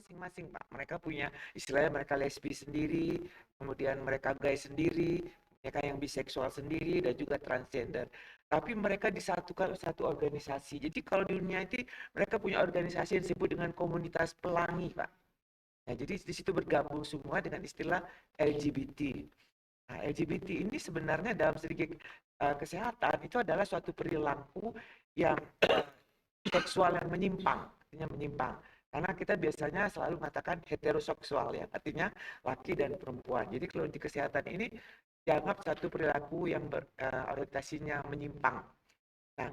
masing-masing, Pak. Mereka punya istilahnya mereka lesbi sendiri, kemudian mereka gay sendiri, mereka yang biseksual sendiri dan juga transgender. Tapi mereka disatukan satu organisasi. Jadi kalau di dunia itu mereka punya organisasi yang disebut dengan komunitas pelangi, Pak. Nah, jadi di situ bergabung semua dengan istilah LGBT. Nah, LGBT ini sebenarnya dalam segi kesehatan itu adalah suatu perilaku yang seksual yang menyimpang, artinya menyimpang. Karena kita biasanya selalu mengatakan heteroseksual ya, artinya laki dan perempuan. Jadi kalau di kesehatan ini dianggap satu perilaku yang orientasinya menyimpang. Nah,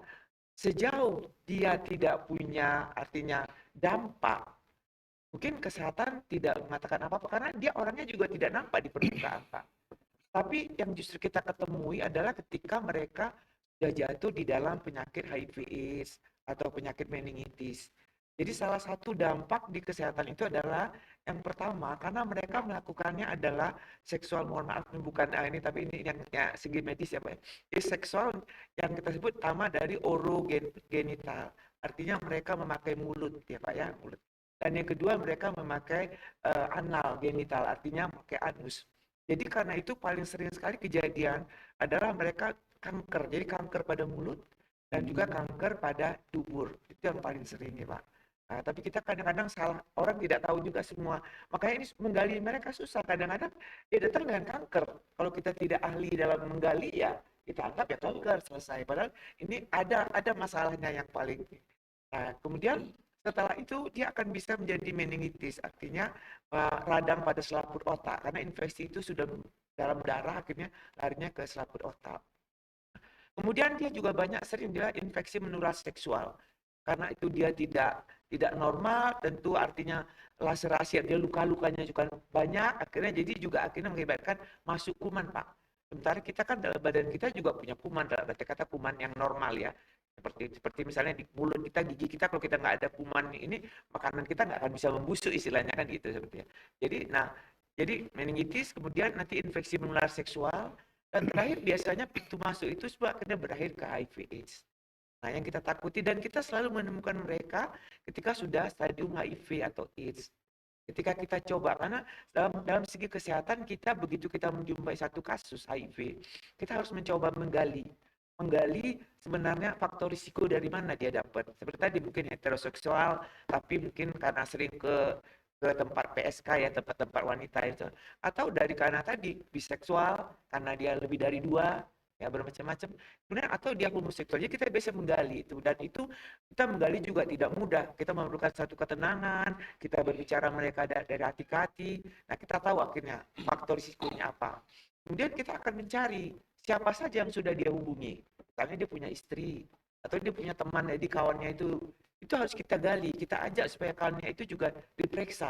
sejauh dia tidak punya artinya dampak, mungkin kesehatan tidak mengatakan apa-apa karena dia orangnya juga tidak nampak di permukaan, Pak. Tapi yang justru kita ketemui adalah ketika mereka sudah jatuh di dalam penyakit HIV/AIDS atau penyakit meningitis. Jadi salah satu dampak di kesehatan itu adalah yang pertama karena mereka melakukannya adalah seksual, mohon maaf bukan ini tapi ini yang ya, segi medis ya Pak. Jadi seksual yang kita sebut pertama dari orogenital. Artinya mereka memakai mulut ya Pak ya, mulut. Dan yang kedua mereka memakai anal genital, artinya memakai anus. Jadi karena itu paling sering sekali kejadian adalah mereka kanker. Jadi kanker pada mulut dan juga kanker pada dubur. Itu yang paling sering ya Pak. Nah, tapi kita kadang-kadang salah, orang tidak tahu juga semua. Makanya ini menggali mereka susah. Kadang-kadang dia datang dengan kanker. Kalau kita tidak ahli dalam menggali ya kita anggap ya kanker selesai. Padahal ini ada masalahnya yang paling. Nah, kemudian setelah itu dia akan bisa menjadi meningitis, artinya radang pada selaput otak karena infeksi itu sudah dalam darah akhirnya larinya ke selaput otak. Kemudian dia juga banyak sering dia infeksi menular seksual karena itu dia tidak normal, tentu artinya laserasi dia luka-lukanya juga banyak, akhirnya jadi juga akhirnya mengakibatkan masuk kuman Pak. Sementara kita kan dalam badan kita juga punya kuman, dalam arti kata kuman yang normal ya. Seperti misalnya di mulut kita, gigi kita kalau kita nggak ada kuman ini, makanan kita nggak akan bisa membusuk istilahnya kan gitu sepertinya. Jadi meningitis, kemudian nanti infeksi menular seksual, dan terakhir biasanya pintu masuk itu sebab akhirnya berakhir ke HIV/AIDS. Nah, yang kita takuti dan kita selalu menemukan mereka ketika sudah stadium HIV atau AIDS. Ketika kita coba, karena dalam segi kesehatan kita begitu kita menjumpai satu kasus HIV, kita harus mencoba menggali sebenarnya faktor risiko dari mana dia dapat. Seperti tadi mungkin heteroseksual, tapi mungkin karena sering ke tempat PSK ya, tempat-tempat wanita itu. Atau dari karena tadi biseksual, karena dia lebih dari dua, ya bermacam-macam. Kemudian atau dia homoseksual. Jadi kita biasa menggali itu. Dan itu kita menggali juga tidak mudah. Kita memerlukan satu ketenangan, kita berbicara mereka dari hati ke hati. Nah kita tahu akhirnya faktor risikonya apa. Kemudian kita akan mencari siapa saja yang sudah dia hubungi. Misalnya dia punya istri, atau dia punya teman, jadi kawannya itu harus kita gali, kita ajak supaya kawannya itu juga diperiksa.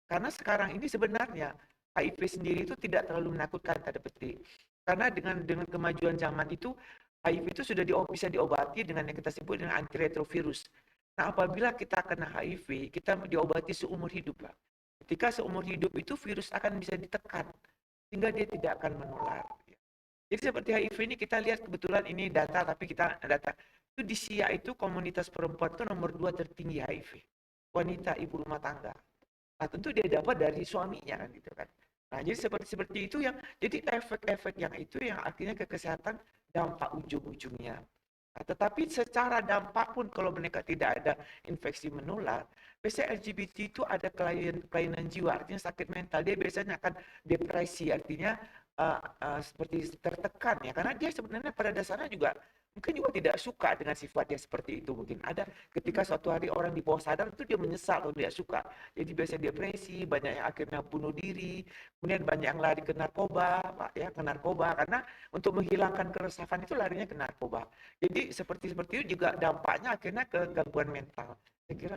Karena sekarang ini sebenarnya HIV sendiri itu tidak terlalu menakutkan tanda petik. Karena dengan kemajuan zaman itu, HIV itu sudah bisa diobati dengan yang kita sebut dengan antiretrovirus. Nah, apabila kita kena HIV, kita diobati seumur hidup, Pak. Ketika seumur hidup itu virus akan bisa ditekan, sehingga dia tidak akan menular. Jadi seperti HIV ini kita lihat kebetulan ini data, tapi kita data itu di SIA itu komunitas perempuan itu nomor 2 tertinggi HIV. Wanita ibu rumah tangga. Nah tentu dia dapat dari suaminya kan gitu kan. Nah jadi seperti itu yang jadi efek-efek yang itu yang akhirnya ke kesehatan dampak ujung-ujungnya. Nah, tetapi secara dampak pun kalau mereka tidak ada infeksi menular, biasanya LGBT itu ada kelainan jiwa, artinya sakit mental. Dia biasanya akan depresi, artinya seperti tertekan ya, karena dia sebenarnya pada dasarnya juga mungkin juga tidak suka dengan sifat dia seperti itu. Mungkin ada ketika suatu hari orang di bawah sadar itu dia menyesal atau tidak suka, jadi biasanya depresi, banyak yang akhirnya bunuh diri, kemudian banyak yang lari ke narkoba Pak ya, ke narkoba karena untuk menghilangkan keresahan itu larinya ke narkoba. Jadi seperti itu juga dampaknya akhirnya ke gangguan mental. Saya kira